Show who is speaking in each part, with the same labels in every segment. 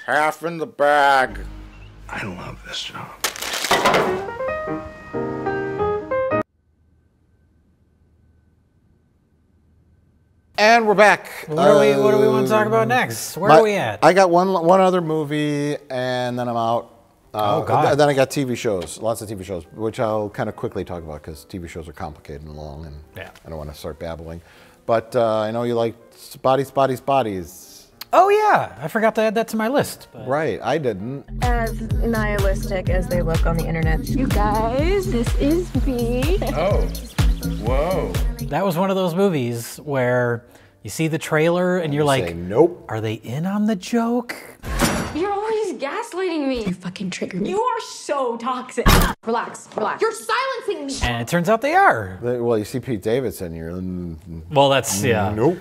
Speaker 1: half in the bag.
Speaker 2: I love this job.
Speaker 1: And we're back.
Speaker 3: What do we want to talk about next? Where are we at?
Speaker 1: I got one other movie, and then I'm out.
Speaker 3: Oh, God.
Speaker 1: Then I got TV shows, lots of TV shows, which I'll kind of quickly talk about because TV shows are complicated and long, and I don't want to start babbling. But I know you like Bodies.
Speaker 3: Oh, yeah. I forgot to add that to my list. But...
Speaker 1: Right, I didn't.
Speaker 4: As nihilistic as they look on the internet. You guys, this is me.
Speaker 2: Oh, whoa.
Speaker 3: That was one of those movies where you see the trailer and you're like,
Speaker 1: nope.
Speaker 3: Are they in on the joke?
Speaker 5: You're always gaslighting me.
Speaker 4: You fucking triggered me.
Speaker 5: You are so toxic. Relax. You're silencing me.
Speaker 3: And it turns out they are.
Speaker 1: Well, you see Pete Davidson, you're...
Speaker 3: Well, that's, yeah.
Speaker 1: Nope.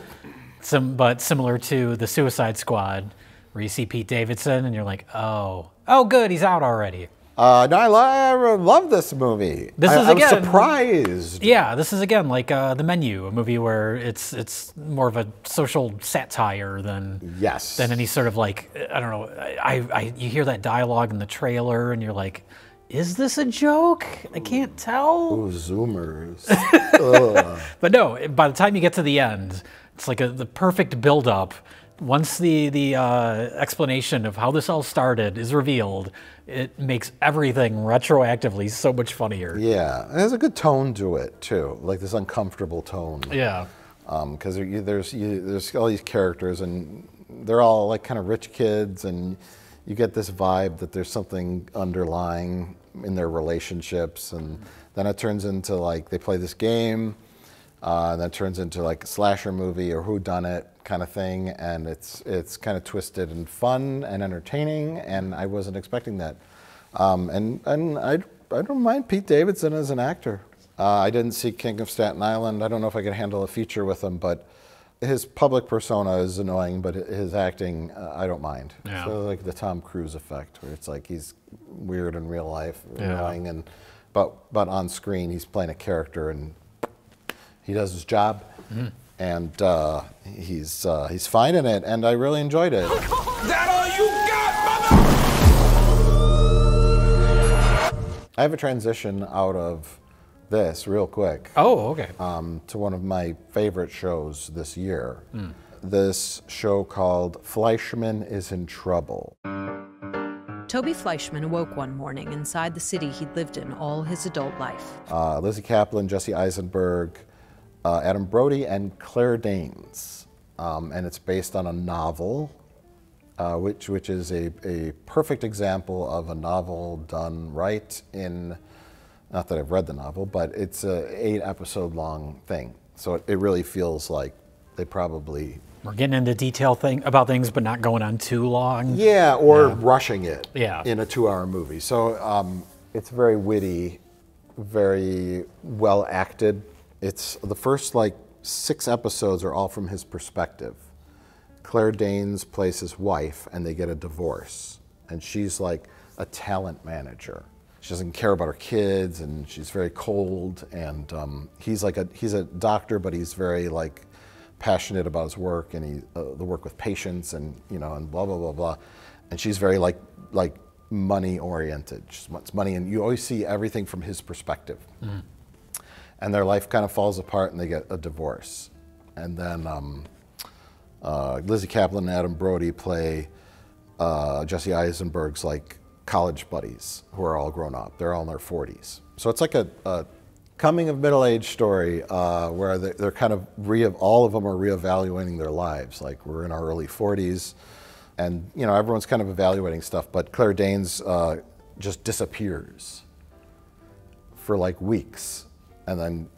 Speaker 3: But similar to the Suicide Squad, where you see Pete Davidson and you're like, oh, good, he's out already.
Speaker 1: No, I love this movie. I'm surprised.
Speaker 3: Yeah, this is again like The Menu, a movie where it's more of a social satire than any sort of like, I don't know. You hear that dialogue in the trailer and you're like, is this a joke? I can't tell.
Speaker 1: Ooh, Zoomers.
Speaker 3: But no, by the time you get to the end, it's like the perfect build-up. Once the explanation of how this all started is revealed, it makes everything retroactively so much funnier.
Speaker 1: Yeah, it has a good tone to it too, like this uncomfortable tone.
Speaker 3: Yeah.
Speaker 1: Because there's all these characters, and they're all like kind of rich kids, and you get this vibe that there's something underlying in their relationships, and then it turns into like they play this game, and then it turns into like a slasher movie or whodunit kind of thing, and it's kind of twisted and fun and entertaining, and I wasn't expecting that. And I don't mind Pete Davidson as an actor. I didn't see King of Staten Island. I don't know if I could handle a feature with him, but his public persona is annoying, but his acting, I don't mind.
Speaker 3: Yeah.
Speaker 1: So like the Tom Cruise effect, where it's like he's weird in real life, annoying, but on screen he's playing a character and he does his job. Mm-hmm. And he's fine in it, and I really enjoyed it.
Speaker 2: That all you got, mother?
Speaker 1: I have a transition out of this real quick.
Speaker 3: Oh, okay.
Speaker 1: To one of my favorite shows this year. This show called Fleishman Is In Trouble.
Speaker 6: Toby Fleishman awoke one morning inside the city he'd lived in all his adult life.
Speaker 1: Lizzie Kaplan, Jesse Eisenberg, Adam Brody, and Claire Danes. And it's based on a novel, which is a perfect example of a novel done right in, not that I've read the novel, but it's a 8-episode long thing. So it really feels like they probably...
Speaker 3: We're getting into detail about things, but not going on too long.
Speaker 1: Yeah, or rushing it in a 2-hour movie. So it's very witty, very well acted. It's the first like 6 episodes are all from his perspective. Claire Danes plays his wife, and they get a divorce, and she's like a talent manager. She doesn't care about her kids, and she's very cold. And he's a doctor, but he's very like passionate about his work, and the work with patients, and and blah blah blah blah. And she's very like money oriented. She wants money, and you always see everything from his perspective. Mm. And their life kind of falls apart, and they get a divorce. And then Lizzie Kaplan and Adam Brody play Jesse Eisenberg's like college buddies who are all grown up. They're all in their 40s. So it's like a coming of middle-age story where they're kind of all of them are reevaluating their lives. Like we're in our early 40s, and everyone's kind of evaluating stuff. But Claire Danes just disappears for like weeks. And then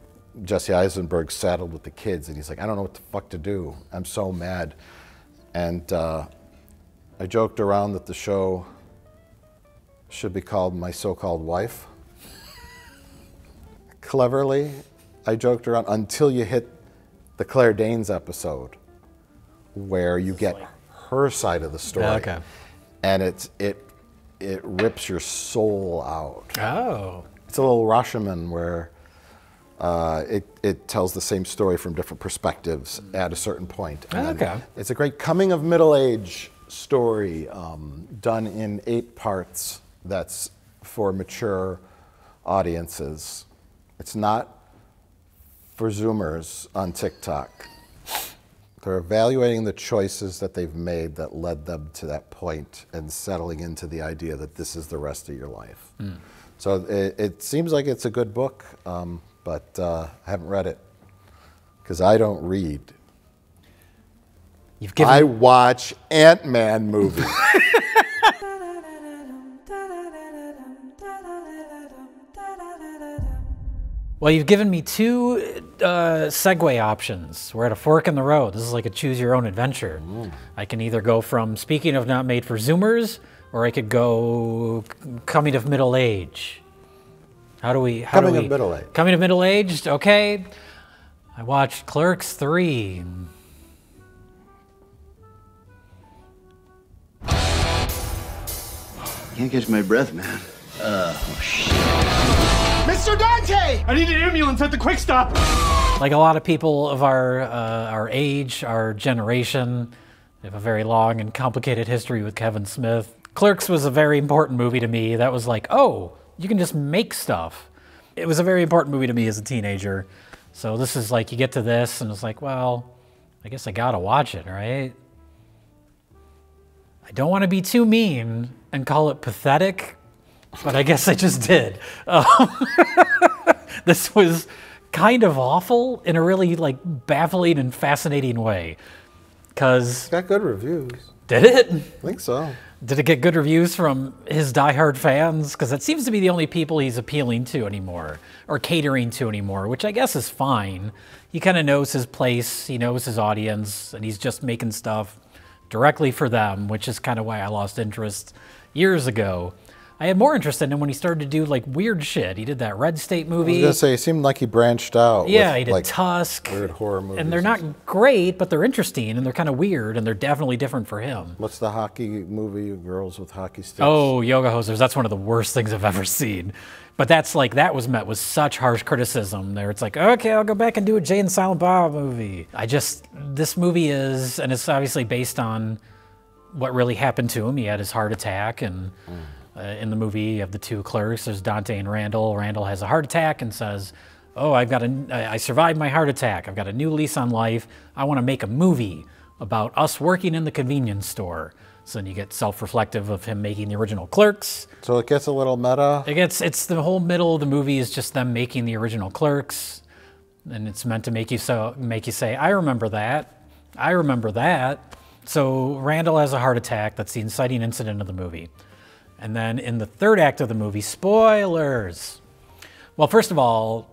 Speaker 1: Jesse Eisenberg's saddled with the kids, and he's like, I don't know what the fuck to do. I'm so mad. And I joked around that the show should be called My So-Called Wife. Cleverly, I joked around until you hit the Claire Danes episode, where you get her side of the story.
Speaker 3: Okay.
Speaker 1: And it rips your soul out.
Speaker 3: Oh.
Speaker 1: It's a little Rashomon where it tells the same story from different perspectives at a certain point. And
Speaker 3: okay.
Speaker 1: It's a great coming of middle age story done in 8 parts that's for mature audiences. It's not for Zoomers on TikTok. They're evaluating the choices that they've made that led them to that point and settling into the idea that this is the rest of your life. So it seems like it's a good book, but I haven't read it because I don't read. I watch Ant-Man movies.
Speaker 3: Well, you've given me 2 segue options. We're at a fork in the road. This is like a choose your own adventure. I can either go from speaking of not made for Zoomers, or I could go coming of middle age. Coming of middle age. Coming of middle aged, okay. I watched Clerks III.
Speaker 7: Can't catch my breath, man. Oh, shit.
Speaker 2: Mr. Dante! I need an ambulance at the Quick Stop.
Speaker 3: Like a lot of people of our age, our generation, they have a very long and complicated history with Kevin Smith. Clerks was a very important movie to me. That was like, oh, you can just make stuff. It was a very important movie to me as a teenager. So this is like, you get to this and it's like, well, I guess I gotta watch it, right? I don't want to be too mean and call it pathetic, but I guess I just did. This was kind of awful in a really like baffling and fascinating way. Cause
Speaker 1: got good reviews.
Speaker 3: Did it?
Speaker 1: I think so.
Speaker 3: Did it get good reviews from his diehard fans? Because that seems to be the only people he's appealing to anymore, or catering to anymore, which I guess is fine. He kind of knows his place, he knows his audience, and he's just making stuff directly for them, which is kind of why I lost interest years ago. I had more interest in him when he started to do like weird shit. He did that Red State movie.
Speaker 1: I was gonna say, it seemed like he branched out.
Speaker 3: Yeah,
Speaker 1: with,
Speaker 3: he did
Speaker 1: like,
Speaker 3: Tusk.
Speaker 1: Weird horror movies.
Speaker 3: And they're not great, but they're interesting and they're kind of weird and they're definitely different for him.
Speaker 1: What's the hockey movie, Girls with Hockey Sticks?
Speaker 3: Oh, Yoga Hosers. That's one of the worst things I've ever seen. But that's like, that was met with such harsh criticism there. It's like, okay, I'll go back and do a Jay and Silent Bob movie. This movie is, and it's obviously based on what really happened to him. He had his heart attack, and in the movie of the 2 clerks, there's Dante and Randall. Randall has a heart attack and says, oh, I survived my heart attack. I've got a new lease on life. I want to make a movie about us working in the convenience store. So then you get self-reflective of him making the original Clerks.
Speaker 1: So it gets a little meta?
Speaker 3: It's the whole middle of the movie is just them making the original Clerks. And it's meant to make you say, I remember that. I remember that. So Randall has a heart attack. That's the inciting incident of the movie. And then in the 3rd act of the movie, spoilers. Well, first of all,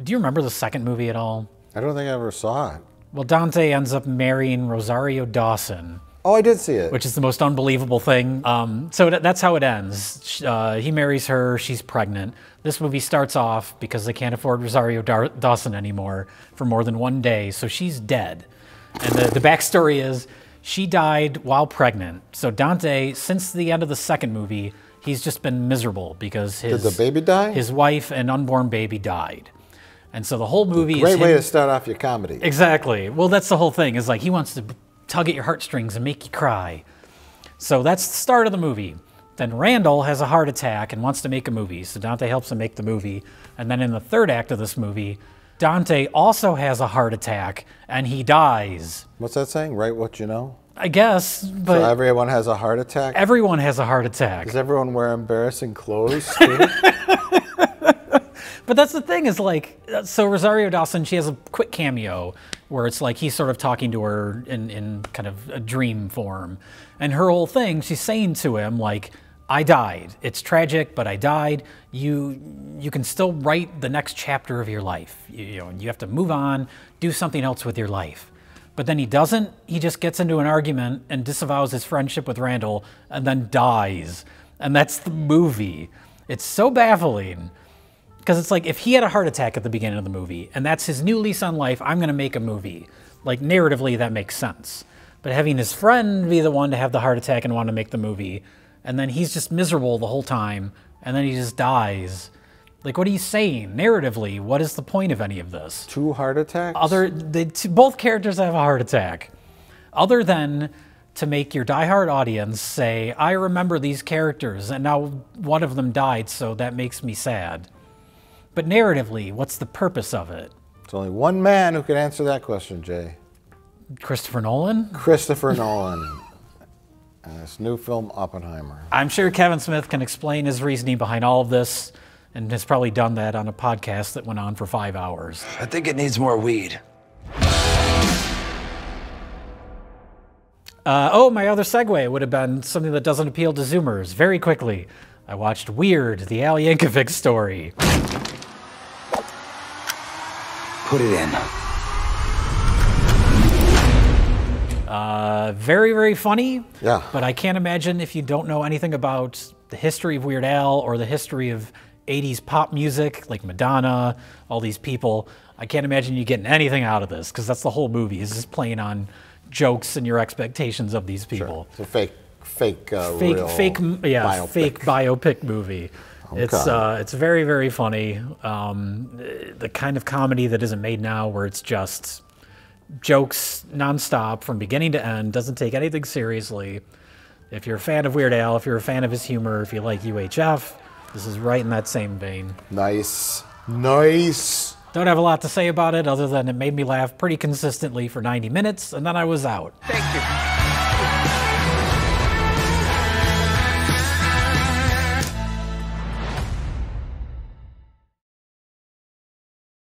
Speaker 3: do you remember the 2nd movie at all?
Speaker 1: I don't think I ever saw it.
Speaker 3: Well, Dante ends up marrying Rosario Dawson.
Speaker 1: Oh, I did see it.
Speaker 3: Which is the most unbelievable thing. So that's how it ends. He marries her, she's pregnant. This movie starts off because they can't afford Rosario Dawson anymore for more than 1 day, so she's dead. And the backstory is, she died while pregnant. So Dante, since the end of the 2nd movie, he's just been miserable because
Speaker 1: Did the baby die?
Speaker 3: His wife and unborn baby died. And so the whole movie is
Speaker 1: Great way to start off your comedy.
Speaker 3: Exactly. Well, that's the whole thing, is like he wants to tug at your heartstrings and make you cry. So that's the start of the movie. Then Randall has a heart attack and wants to make a movie. So Dante helps him make the movie. And then in the 3rd act of this movie, Dante also has a heart attack, and he dies.
Speaker 1: What's that saying? Write what you know?
Speaker 3: I guess, but...
Speaker 1: So everyone has a heart attack?
Speaker 3: Everyone has a heart attack.
Speaker 1: Does everyone wear embarrassing clothes, too?
Speaker 3: But that's the thing, is like, so Rosario Dawson, she has a quick cameo where it's like he's sort of talking to her in kind of a dream form. And her whole thing, she's saying to him, like, I died. It's tragic, but I died. You can still write the next chapter of your life. You have to move on, do something else with your life. But then he doesn't. He just gets into an argument and disavows his friendship with Randall and then dies. And that's the movie. It's so baffling. Because it's like, if he had a heart attack at the beginning of the movie and that's his new lease on life, I'm going to make a movie. Like, narratively, that makes sense. But having his friend be the one to have the heart attack and want to make the movie, and then he's just miserable the whole time, and then he just dies. Like, what are you saying? Narratively, what is the point of any of this?
Speaker 1: 2 heart attacks?
Speaker 3: Both characters have a heart attack. Other than to make your diehard audience say, I remember these characters, and now one of them died, so that makes me sad. But narratively, what's the purpose of it?
Speaker 1: There's only one man who can answer that question, Jay.
Speaker 3: Christopher Nolan?
Speaker 1: Christopher Nolan. And his new film, Oppenheimer.
Speaker 3: I'm sure Kevin Smith can explain his reasoning behind all of this, and has probably done that on a podcast that went on for 5 hours.
Speaker 8: I think it needs more weed.
Speaker 3: My other segue would have been something that doesn't appeal to Zoomers. Very quickly, I watched Weird, the Al Yankovic story.
Speaker 8: Put it in.
Speaker 3: Very, very funny.
Speaker 1: Yeah.
Speaker 3: But I can't imagine, if you don't know anything about the history of Weird Al or the history of 80s pop music, like Madonna, all these people, I can't imagine you getting anything out of this, because that's the whole movie, is just playing on jokes and your expectations of these people.
Speaker 1: Sure. It's a fake
Speaker 3: biopic movie. Okay. It's very, very funny. The kind of comedy that isn't made now, where it's just jokes nonstop from beginning to end, doesn't take anything seriously. If you're a fan of Weird Al, if you're a fan of his humor, if you like UHF, this is right in that same vein.
Speaker 1: Nice. Nice.
Speaker 3: Don't have a lot to say about it other than it made me laugh pretty consistently for 90 minutes, and then I was out.
Speaker 1: Thank you.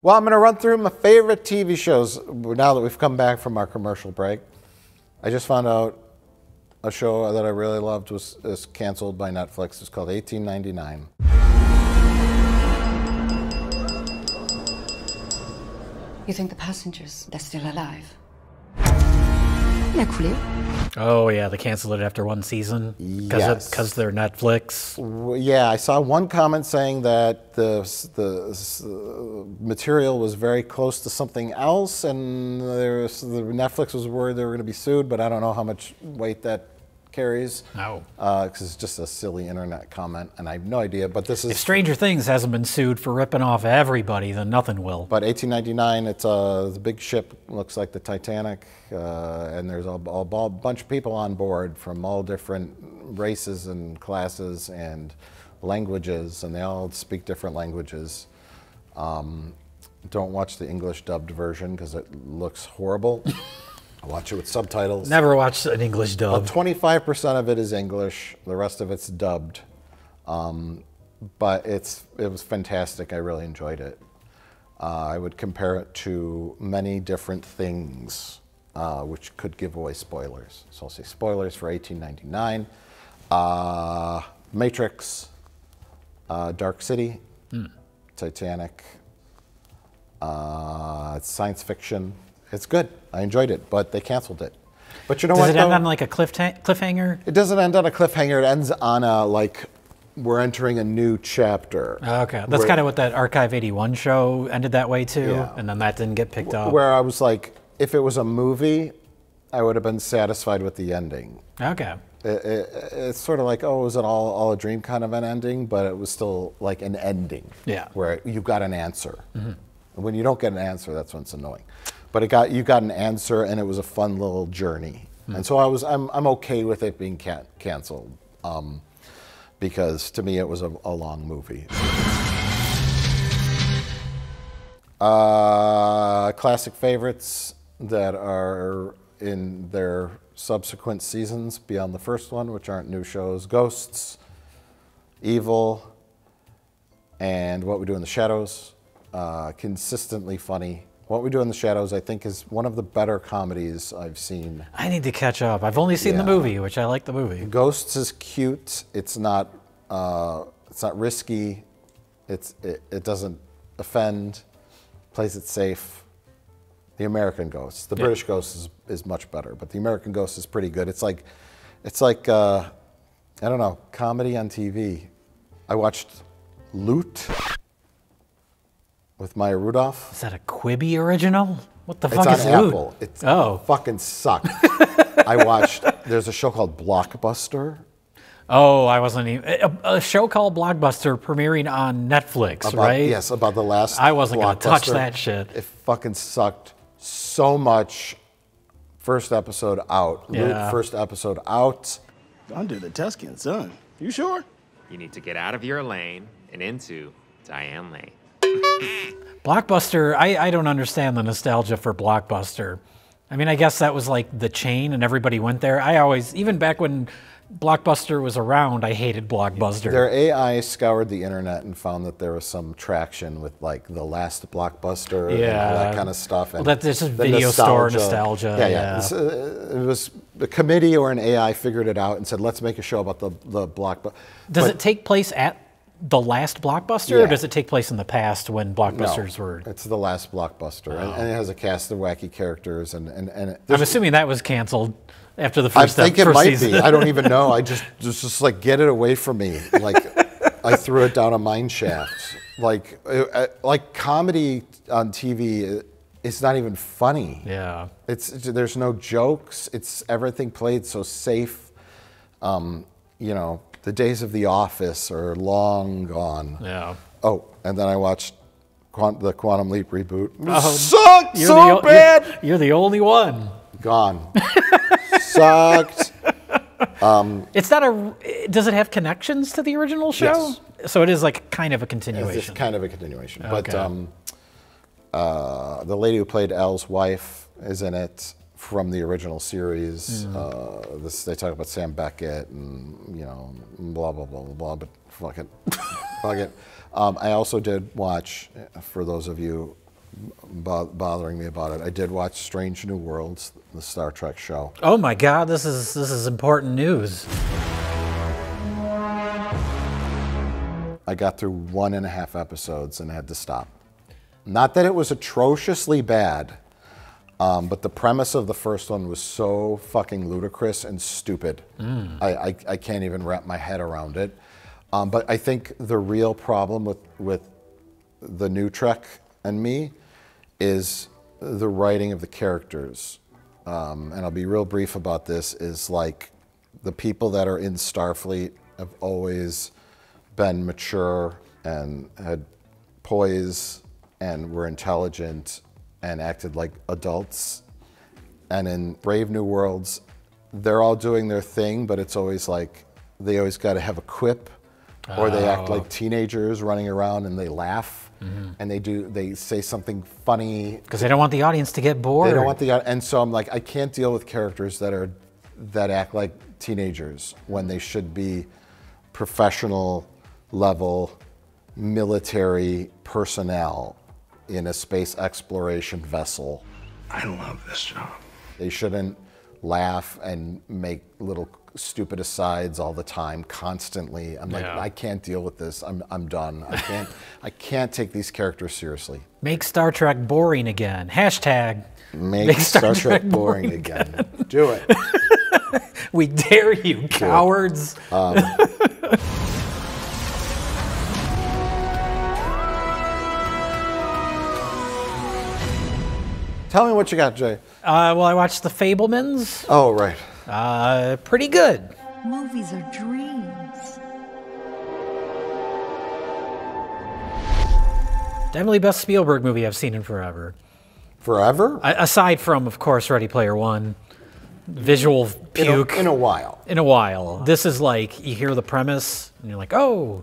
Speaker 1: Well, I'm going to run through my favorite TV shows now that we've come back from our commercial break. I just found out a show that I really loved is canceled by Netflix. It's called 1899.
Speaker 9: You think the passengers, they're still alive?
Speaker 3: Oh yeah, they canceled it after one season?
Speaker 1: Yes.
Speaker 3: Because they're Netflix?
Speaker 1: Yeah, I saw one comment saying that the material was very close to something else, and Netflix was worried they were going to be sued, but I don't know how much weight that carries.
Speaker 3: No.
Speaker 1: Because it's just a silly internet comment, and I have no idea, but this is...
Speaker 3: If Stranger Things hasn't been sued for ripping off everybody, then nothing will.
Speaker 1: But 1899, it's a big ship, looks like the Titanic, and there's a bunch of people on board from all different races and classes and languages, and they all speak different languages. Don't watch the English dubbed version because it looks horrible. I watch it with subtitles.
Speaker 3: Never watched an English dub.
Speaker 1: 25% of it is English, the rest of it's dubbed. But it was fantastic. I really enjoyed it. I would compare it to many different things, which could give away spoilers. So I'll say spoilers for 1899. Matrix, Dark City, Titanic, it's science fiction. It's good. I enjoyed it, but they canceled it. But you know what?
Speaker 3: Does it end on like a cliffhanger?
Speaker 1: It doesn't end on a cliffhanger. It ends on a, like, we're entering a new chapter.
Speaker 3: Okay. That's kind of what that Archive 81 show ended that way too, yeah. And then that didn't get picked up.
Speaker 1: Where I was like, if it was a movie, I would have been satisfied with the ending.
Speaker 3: Okay.
Speaker 1: It's sort of like, oh, was it all a dream kind of an ending? But it was still like an ending. Yeah. Where you got an answer. Mm-hmm. When you don't get an answer, that's when it's annoying. But you got an answer, and it was a fun little journey. And so I'm okay with it being canceled, because to me it was a long movie. Classic favorites that are in their subsequent seasons beyond the first one, which aren't new shows: Ghosts, Evil, and What We Do in the Shadows. Consistently funny. What We Do in the Shadows, I think, is one of the better comedies I've seen.
Speaker 3: I need to catch up. I've only seen the movie, which I like the movie.
Speaker 1: Ghosts is cute. It's not risky. It doesn't offend. Plays it safe. The American Ghost. The British Ghost is much better, but the American Ghost is pretty good. It's like I don't know, comedy on TV. I watched Loot with Maya Rudolph.
Speaker 3: Is that a Quibi original? What the fuck
Speaker 1: is
Speaker 3: Loot?
Speaker 1: Apple. It's fucking sucked. I watched, there's a show called Blockbuster.
Speaker 3: Oh, I wasn't even, a show called Blockbuster premiering on Netflix, right?
Speaker 1: Yes, about the last
Speaker 3: I wasn't going to touch that shit.
Speaker 1: It fucking sucked so much First episode out.
Speaker 3: Yeah.
Speaker 1: Luke, first episode out.
Speaker 2: Under the Tuscan sun. You sure?
Speaker 10: You need to get out of your lane and into Diane Lane.
Speaker 3: Blockbuster, I don't understand the nostalgia for Blockbuster. I mean, I guess that was like the chain and everybody went there. I always, even back when Blockbuster was around, I hated Blockbuster.
Speaker 1: Their AI scoured the internet and found that there was some traction with like the last Blockbuster and all that kind of stuff. And
Speaker 3: well, that's just video store nostalgia.
Speaker 1: Yeah. It was a committee or an AI figured it out and said, let's make a show about the Blockbuster.
Speaker 3: Does it take place at the last Blockbuster, or does it take place in the past when Blockbusters were?
Speaker 1: It's the last Blockbuster, and it has a cast of wacky characters. And
Speaker 3: I'm assuming that was canceled after the first.
Speaker 1: I think it might
Speaker 3: season.
Speaker 1: be. I don't even know. I just like get it away from me. Like I threw it down a mine shaft. Like comedy on TV, it's not even funny.
Speaker 3: Yeah.
Speaker 1: There's no jokes. It's everything played so safe. You know. The days of The Office are long gone.
Speaker 3: Yeah.
Speaker 1: Oh, and then I watched the Quantum Leap reboot.
Speaker 3: Oh,
Speaker 1: sucked so bad.
Speaker 3: You're the only one.
Speaker 1: Gone. Sucked.
Speaker 3: It's not a. Does it have connections to the original show?
Speaker 1: Yes.
Speaker 3: So it is like kind of a continuation.
Speaker 1: It's kind of a continuation.
Speaker 3: Okay.
Speaker 1: But the lady who played Al's wife is in it. From the original series, they talk about Sam Beckett and blah blah blah blah. But fuck it, fuck it. I also did watch, for those of you bothering me about it, I did watch Strange New Worlds, the Star Trek show.
Speaker 3: Oh my God, this is important news.
Speaker 1: I got through 1.5 episodes and had to stop. Not that it was atrociously bad. But the premise of the first one was so fucking ludicrous and stupid. I can't even wrap my head around it. But I think the real problem with the new Trek and me is the writing of the characters. And I'll be real brief about this, is like the people that are in Starfleet have always been mature and had poise and were intelligent and acted like adults. And in Brave New Worlds, they're all doing their thing, but it's always like they always got to have a quip, or they act like teenagers running around and they laugh, and they say something funny
Speaker 3: because they don't want the audience to get bored.
Speaker 1: They don't want and so I'm like, I can't deal with characters that act like teenagers when they should be professional level military personnel in a space exploration vessel.
Speaker 8: I love this job.
Speaker 1: They shouldn't laugh and make little stupid asides all the time, constantly. I'm like, I can't deal with this. I'm done. I can't take these characters seriously.
Speaker 3: Make Star Trek boring again. Hashtag
Speaker 1: make Star Trek boring again. Do it.
Speaker 3: We dare you, cowards.
Speaker 1: Tell me what you got, Jay.
Speaker 3: Well, I watched The Fabelmans.
Speaker 1: Oh, right.
Speaker 3: Pretty good.
Speaker 9: Movies are dreams.
Speaker 3: Definitely best Spielberg movie I've seen in forever.
Speaker 1: Forever?
Speaker 3: Aside from, of course, Ready Player One. Visual puke.
Speaker 1: In a while.
Speaker 3: In a while. This is like, you hear the premise, and you're like, oh,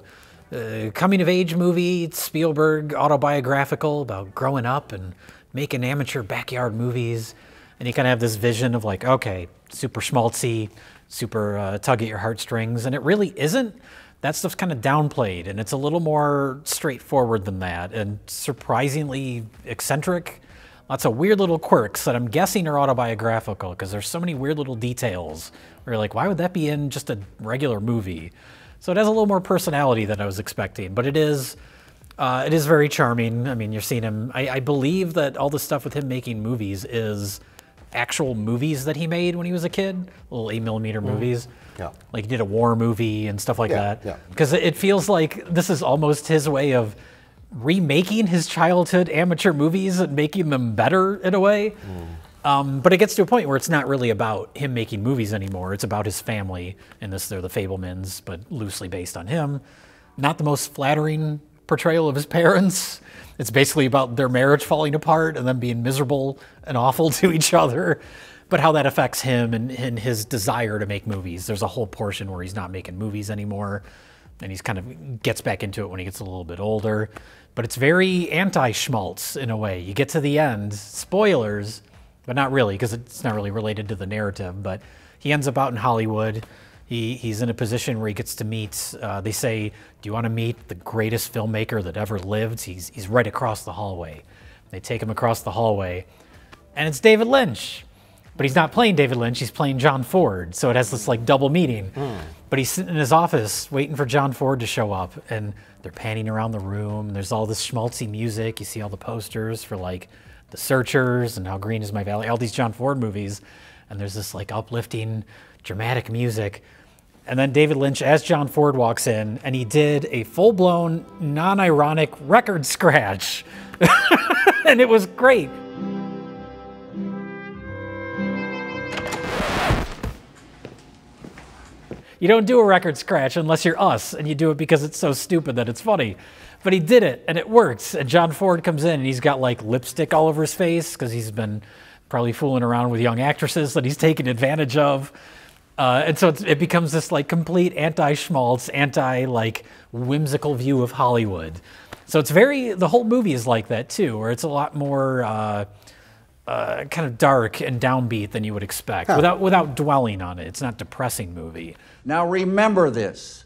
Speaker 3: coming-of-age movie, it's Spielberg, autobiographical, about growing up and making amateur backyard movies. And you kind of have this vision of like, okay, super schmaltzy, super tug at your heartstrings, and it really isn't. That stuff's kind of downplayed, and it's a little more straightforward than that, and surprisingly eccentric. Lots of weird little quirks that I'm guessing are autobiographical, because there's so many weird little details where you're like, why would that be in just a regular movie? So it has a little more personality than I was expecting, but it is very charming. I mean, you're seeing him. I believe that all the stuff with him making movies is actual movies that he made when he was a kid, little 8mm movies.
Speaker 1: Yeah.
Speaker 3: Like he did a war movie and stuff like that.
Speaker 1: Yeah.
Speaker 3: Because it feels like this is almost his way of remaking his childhood amateur movies and making them better in a way. But it gets to a point where it's not really about him making movies anymore. It's about his family. In this, they're the Fabelmans, but loosely based on him. Not the most flattering portrayal of his parents. It's basically about their marriage falling apart and them being miserable and awful to each other. but how that affects him and his desire to make movies. There's a whole portion where he's not making movies anymore, and he's kind of gets back into it when he gets a little bit older. But it's very anti-schmaltz in a way. You get to the end, spoilers, but not really, because it's not really related to the narrative, but he ends up out in Hollywood. He's in a position where he gets to meet, they say, do you want to meet the greatest filmmaker that ever lived? He's right across the hallway. They take him across the hallway, and it's David Lynch. But he's not playing David Lynch, he's playing John Ford. So it has this like double meeting. But he's sitting in his office waiting for John Ford to show up, and they're panning around the room. There's all this schmaltzy music. You see all the posters for like The Searchers and How Green Is My Valley, all these John Ford movies. And there's this like uplifting, dramatic music. And then David Lynch, as John Ford walks in, and he did a full-blown, non-ironic record scratch. And it was great. You don't do a record scratch unless you're us, and you do it because it's so stupid that it's funny. But he did it, and it works. And John Ford comes in, and he's got like lipstick all over his face because he's been probably fooling around with young actresses that he's taken advantage of. And so it becomes this like complete anti-schmaltz, like whimsical view of Hollywood. So it's the whole movie is like that too, where it's a lot more kind of dark and downbeat than you would expect, without dwelling on it. It's not a depressing movie.
Speaker 11: Now remember this.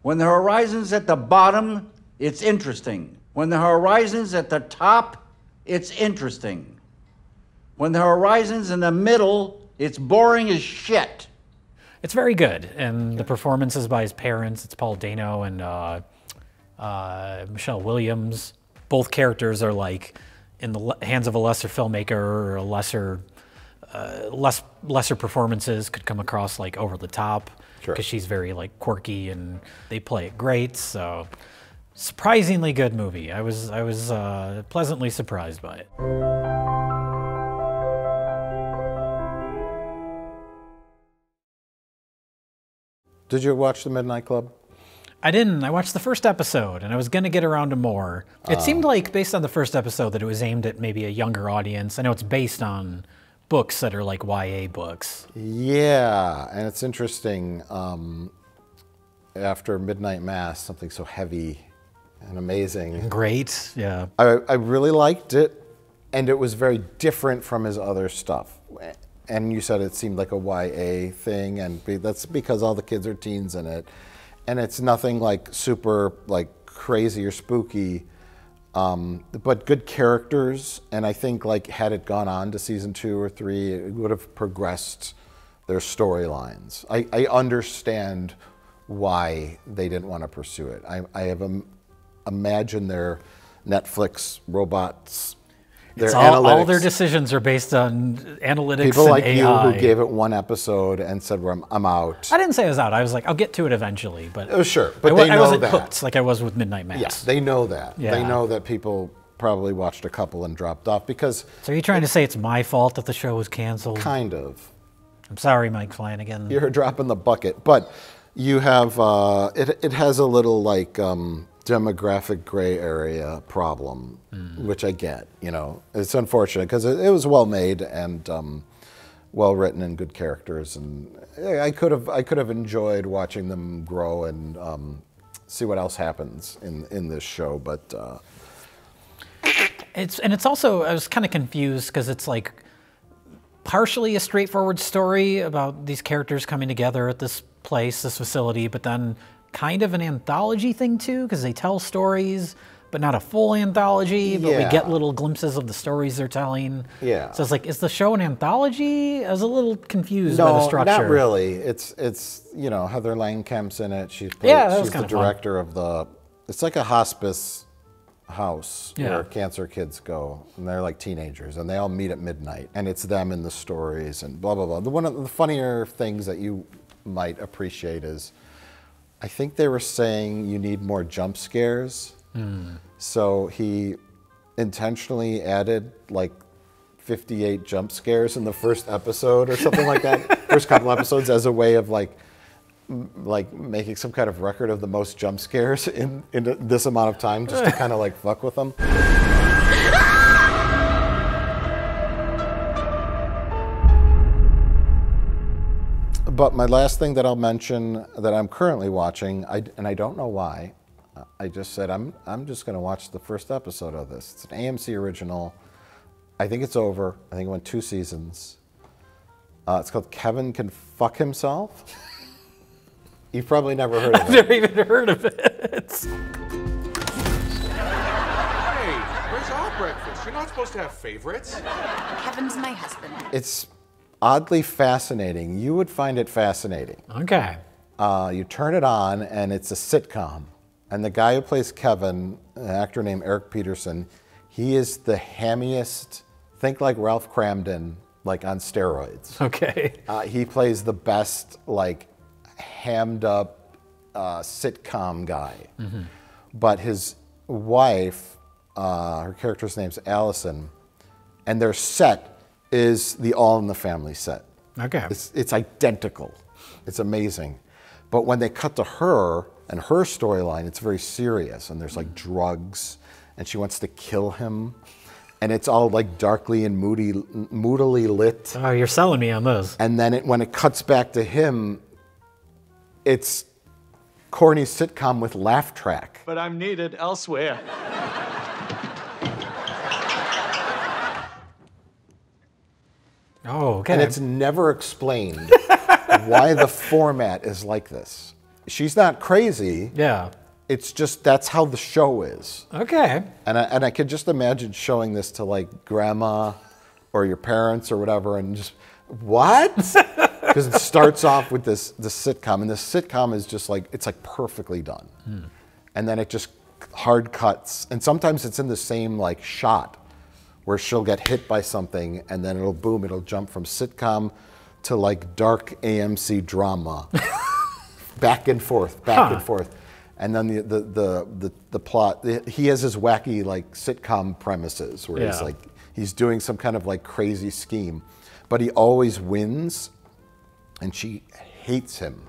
Speaker 11: When the horizon's at the bottom, it's interesting. When the horizon's at the top, it's interesting. When the horizon's in the middle, it's boring as shit.
Speaker 3: It's very good, and the performances by his parents, it's Paul Dano and Michelle Williams. Both characters are like in the hands of a lesser filmmaker, or a lesser performances could come across like over the top, because she's very like quirky, and they play it great. So surprisingly good movie. I was pleasantly surprised by it.
Speaker 1: Did you watch The Midnight Club?
Speaker 3: I didn't. I watched the first episode, and I was going to get around to more. It seemed like, based on the first episode, that it was aimed at maybe a younger audience. I know it's based on books that are like YA books.
Speaker 1: Yeah, and it's interesting. After Midnight Mass, something so heavy and amazing.
Speaker 3: And great, yeah.
Speaker 1: I really liked it, and it was very different from his other stuff. And you said it seemed like a YA thing, and that's because all the kids are teens in it. And it's nothing like super like crazy or spooky, but good characters. And I think like had it gone on to season 2 or 3, it would have progressed their storylines. I understand why they didn't want to pursue it. I have imagined their Netflix robots.
Speaker 3: All their decisions are based on analytics.
Speaker 1: People
Speaker 3: and
Speaker 1: like
Speaker 3: AI.
Speaker 1: you who gave it 1 episode and said, well, I'm out.
Speaker 3: I didn't say I was out. I was like, I'll get to it eventually. But
Speaker 1: sure, but they know
Speaker 3: I wasn't
Speaker 1: that.
Speaker 3: hooked like I was with Midnight Mass.
Speaker 1: Yeah, they know that.
Speaker 3: Yeah.
Speaker 1: They know that people probably watched a couple and dropped off because...
Speaker 3: So are you trying to say it's my fault that the show was canceled?
Speaker 1: Kind of.
Speaker 3: I'm sorry, Mike Flanagan.
Speaker 1: You're dropping the bucket. But you have, it has a little like... demographic gray area problem, which I get. You know, it's unfortunate because it was well made and well written and good characters, and I could have enjoyed watching them grow and see what else happens in this show. But
Speaker 3: it's also, I was kind of confused because it's like partially a straightforward story about these characters coming together at this place, this facility, but then kind of an anthology thing too, because they tell stories, but not a full anthology, but we get little glimpses of the stories they're telling. Yeah. So it's like, is the show an anthology? I was a little confused by the structure.
Speaker 1: No, not really. It's you know, Heather Langkamp's in it. She's the director of the, it's like a hospice house where cancer kids go, and they're like teenagers, and they all meet at midnight, and it's them in the stories and blah, blah, blah. One of the funnier things that you might appreciate is, I think they were saying you need more jump scares. So he intentionally added like 58 jump scares in the first episode or something like that, first couple episodes, as a way of like making some kind of record of the most jump scares in this amount of time, just to kind of like fuck with them. But my last thing that I'll mention that I'm currently watching, and I don't know why, I just said I'm just going to watch the first episode of this. It's an AMC original. I think it's over. I think it went 2 seasons. It's called Kevin Can Fuck Himself. You've probably never heard of it.
Speaker 3: I've never even heard of it.
Speaker 12: Hey, where's our breakfast? You're not supposed to have favorites.
Speaker 13: Kevin's my husband.
Speaker 1: It's oddly fascinating. You would find it fascinating.
Speaker 3: Okay.
Speaker 1: You turn it on, and it's a sitcom. And the guy who plays Kevin, an actor named Eric Peterson, he is the hammiest, think like Ralph Cramden, like on steroids.
Speaker 3: Okay.
Speaker 1: He plays the best, like, hammed up sitcom guy. Mm-hmm. But his wife, her character's name's Allison, and their set is the All in the Family set.
Speaker 3: Okay.
Speaker 1: It's identical. It's amazing. But when they cut to her and her storyline, it's very serious, and there's like drugs, and she wants to kill him, and it's all like darkly and moodily lit.
Speaker 3: Oh, you're selling me on this.
Speaker 1: And then when it cuts back to him, it's corny sitcom with laugh track.
Speaker 14: But I'm needed elsewhere.
Speaker 3: Oh, okay.
Speaker 1: And it's never explained why the format is like this. She's not crazy.
Speaker 3: Yeah.
Speaker 1: It's just that's how the show is.
Speaker 3: Okay.
Speaker 1: And I could just imagine showing this to like grandma or your parents or whatever, and just what? Because it starts off with this sitcom, and this sitcom is just like it's like perfectly done, and then it just hard cuts, and sometimes it's in the same like shot where she'll get hit by something, and then it'll jump from sitcom to like dark AMC drama, back and forth, and forth. And then the plot, he has his wacky like sitcom premises where he's doing some kind of like crazy scheme, but he always wins, and she hates him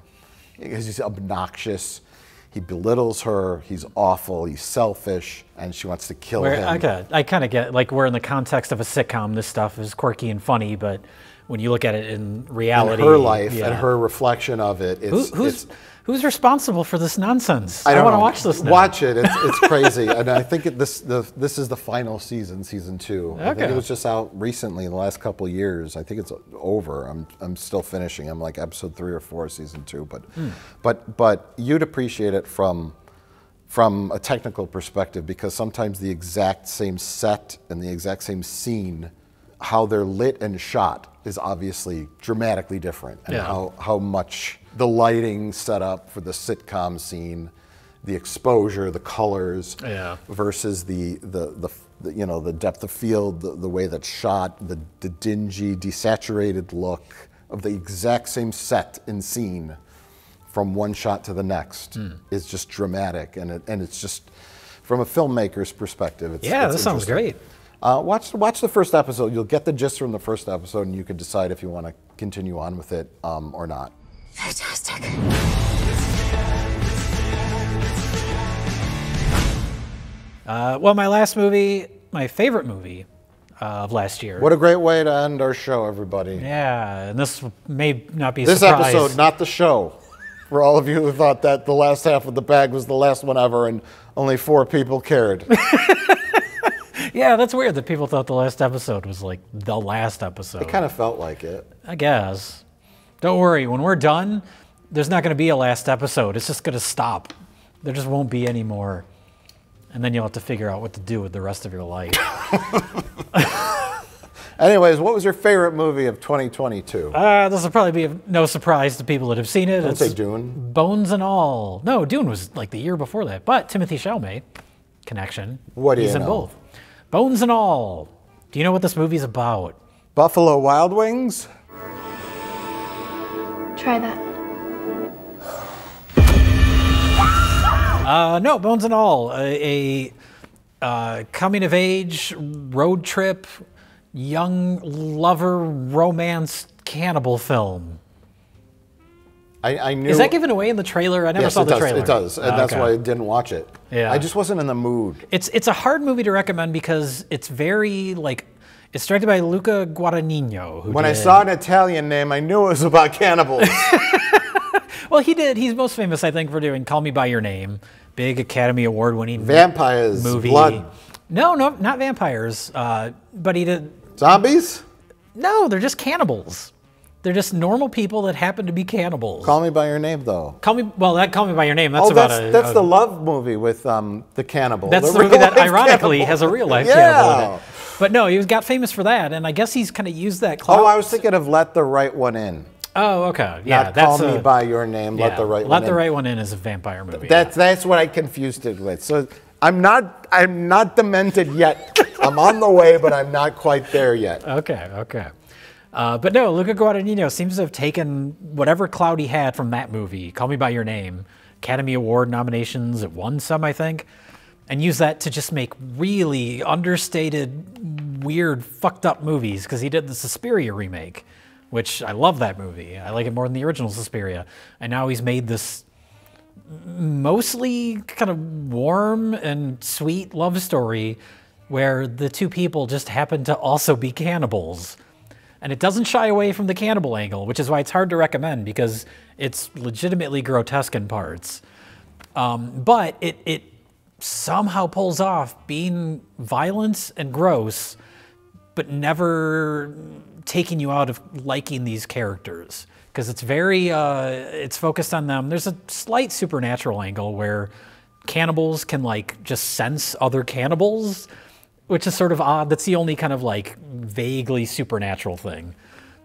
Speaker 1: because he's obnoxious. He belittles her, he's awful, he's selfish, and she wants to kill him.
Speaker 3: I kind of get, like, we're in the context of a sitcom, this stuff is quirky and funny, but when you look at it in reality...
Speaker 1: In her life and her reflection of it,
Speaker 3: who's responsible for this nonsense?
Speaker 1: I
Speaker 3: want to watch this now.
Speaker 1: Watch it, it's crazy. And I think this is the final season, season 2. Okay. I think it was just out recently in the last couple of years. I think it's over. I'm still finishing. I'm like episode 3 or 4, season 2. But you'd appreciate it from a technical perspective, because sometimes the exact same set and the exact same scene, how they're lit and shot is obviously dramatically different, and how much the lighting set up for the sitcom scene, the exposure, the colors, versus the depth of field, the way that's shot, the dingy, desaturated look of the exact same set and scene from one shot to the next is just dramatic, and it's just from a filmmaker's perspective.
Speaker 3: That sounds great.
Speaker 1: Watch the first episode. You'll get the gist from the first episode, and you can decide if you want to continue on with it or not.
Speaker 13: Fantastic.
Speaker 3: Well, my favorite movie of last year.
Speaker 1: What a great way to end our show, everybody.
Speaker 3: Yeah, and this may not be a
Speaker 1: this
Speaker 3: surprise.
Speaker 1: Episode, not the show. For all of you who thought that the last half of the bag was the last one ever and only 4 people cared.
Speaker 3: Yeah, that's weird that people thought the last episode was like the last episode.
Speaker 1: It kind of felt like it.
Speaker 3: I guess. Don't worry, when we're done, there's not going to be a last episode. It's just going to stop. There just won't be any more. And then you'll have to figure out what to do with the rest of your life.
Speaker 1: Anyways, what was your favorite movie of 2022?
Speaker 3: This will probably be no surprise to people that have seen it.
Speaker 1: Don't say Dune.
Speaker 3: Bones and All. No, Dune was like the year before that. But Timothée Chalamet, connection.
Speaker 1: What do you know?
Speaker 3: He's in both. Bones and All. Do you know what this movie's about?
Speaker 1: Buffalo Wild Wings?
Speaker 4: Try that.
Speaker 3: No, Bones and All. A coming-of-age road trip, young lover romance cannibal film.
Speaker 1: I knew.
Speaker 3: Is that given away in the trailer? I never saw the trailer.
Speaker 1: It does, and that's why I didn't watch it. Yeah. I just wasn't in the mood.
Speaker 3: It's a hard movie to recommend because it's very like It's directed by Luca Guadagnino.
Speaker 1: When I saw an Italian name, I knew it was about cannibals.
Speaker 3: Well, he's most famous, I think, for doing Call Me By Your Name, big Academy Award-winning
Speaker 1: vampires,
Speaker 3: movie.
Speaker 1: Blood.
Speaker 3: No, not vampires. But he did
Speaker 1: zombies.
Speaker 3: No, they're just cannibals. They're just normal people that happen to be cannibals.
Speaker 1: Call Me By Your Name, though.
Speaker 3: Call Me By Your Name. That's
Speaker 1: that's the love movie with the cannibal.
Speaker 3: That's the movie that ironically has a real life cannibal in it. But no, he got famous for that, and I guess he's kind of used that clout.
Speaker 1: Oh, I was thinking of Let the Right One In.
Speaker 3: Oh, okay. Yeah,
Speaker 1: Not Call Me By Your Name. Let the Right One In.
Speaker 3: Let the Right One In is a vampire movie.
Speaker 1: That's what I confused it with. So I'm not demented yet. I'm on the way, but I'm not quite there yet.
Speaker 3: Okay. But no, Luca Guadagnino seems to have taken whatever clout he had from that movie, Call Me By Your Name, Academy Award nominations, it won some, I think, and used that to just make really understated, weird, fucked up movies, because he did the Suspiria remake, which I love that movie. I like it more than the original Suspiria. And now he's made this mostly kind of warm and sweet love story where the two people just happen to also be cannibals. And it doesn't shy away from the cannibal angle, which is why it's hard to recommend, because it's legitimately grotesque in parts. But it somehow pulls off being violent and gross, but never taking you out of liking these characters. Because it's very, it's focused on them. There's a slight supernatural angle where cannibals can like just sense other cannibals, which is sort of odd. That's the only kind of like vaguely supernatural thing.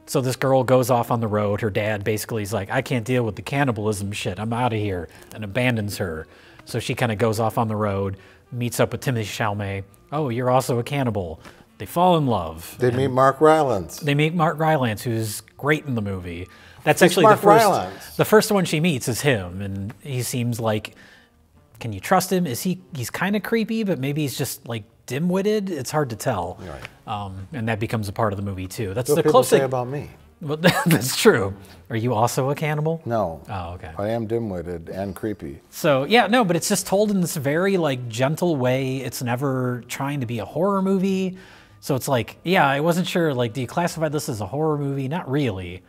Speaker 3: So this girl goes off on the road. Her dad basically is like, I can't deal with the cannibalism shit. I'm out of here, and abandons her. So she kind of goes off on the road, meets up with Timothée Chalamet. Oh, you're also a cannibal. They fall in love.
Speaker 1: They meet Mark Rylance.
Speaker 3: They meet Mark Rylance, who's great in the movie. That's actually the first one she meets is him, and he seems like, can you trust him? He's kind of creepy, but maybe he's just like dim-witted. It's hard to tell. Right. And that becomes a part of the movie too. That's
Speaker 1: what
Speaker 3: the
Speaker 1: people
Speaker 3: closest
Speaker 1: say about me.
Speaker 3: Well, that's true. Are you also a cannibal?
Speaker 1: No.
Speaker 3: Oh, okay.
Speaker 1: I am dim-witted and creepy.
Speaker 3: So yeah, no, but it's just told in this very like gentle way. It's never trying to be a horror movie. So it's like, yeah, I wasn't sure, like, do you classify this as a horror movie? Not really.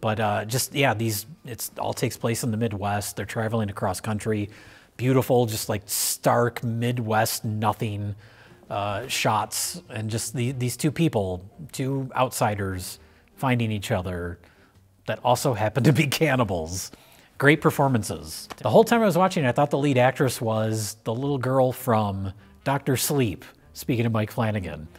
Speaker 3: But just, yeah, it all takes place in the Midwest. They're traveling across country. Beautiful, just like stark Midwest nothing shots. And just these two people, two outsiders finding each other that also happen to be cannibals. Great performances. The whole time I was watching, I thought the lead actress was the little girl from Dr. Sleep, speaking of Mike Flanagan.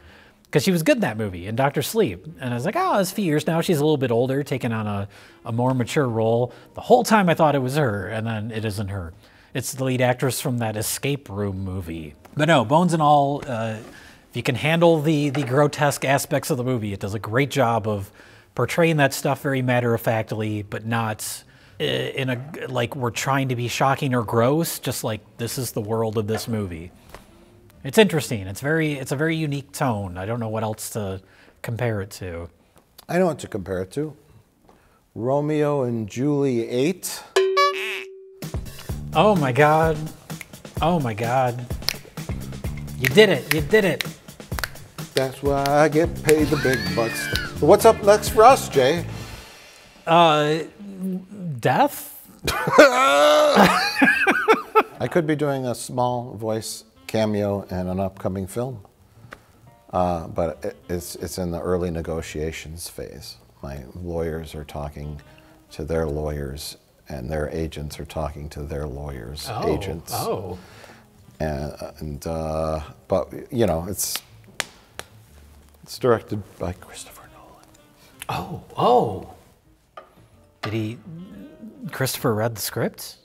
Speaker 3: Because she was good in that movie, in Dr. Sleep. And I was like, oh, it's a few years now. She's a little bit older, taking on a more mature role. The whole time I thought it was her, and then it isn't her. It's the lead actress from that Escape Room movie. But no, bones and all, if you can handle the grotesque aspects of the movie, it does a great job of portraying that stuff very matter-of-factly, but not in a, like, we're trying to be shocking or gross, just like, this is the world of this movie. It's interesting. It's a very unique tone. I don't know what else to compare it to.
Speaker 1: I know what to compare it to. Romeo and Juliet.
Speaker 3: Oh my God. Oh my God. You did it. You did it.
Speaker 1: That's why I get paid the big bucks. What's up next for us, Jay?
Speaker 3: Death?
Speaker 1: I could be doing a small voice cameo in an upcoming film, but it's in the early negotiations phase. My lawyers are talking to their lawyers, and their agents are talking to their lawyers' agents.
Speaker 3: Oh.
Speaker 1: But you know, it's directed by Christopher Nolan.
Speaker 3: Oh. Did Christopher read the script?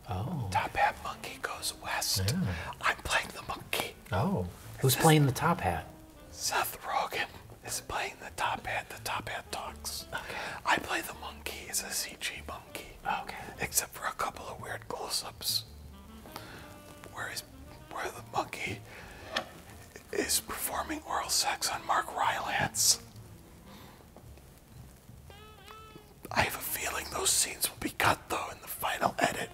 Speaker 3: Oh.
Speaker 1: Top Hat Monkey Goes West. Yeah. I'm playing the monkey.
Speaker 3: Oh. Who's playing the Top Hat?
Speaker 1: Seth Rogen is playing the Top Hat. The Top Hat talks. Okay. I play the monkey. It's a CG monkey.
Speaker 3: Okay.
Speaker 1: Except for a couple of weird close-ups where the monkey is performing oral sex on Mark Rylance. I have a feeling those scenes will be cut, though, in the final edit,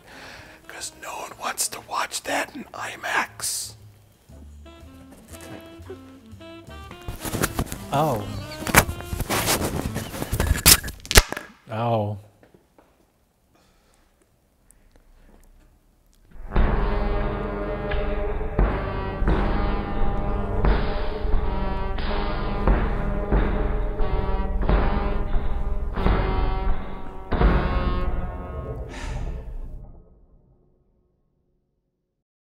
Speaker 1: because no one wants to watch that in IMAX.
Speaker 3: Oh.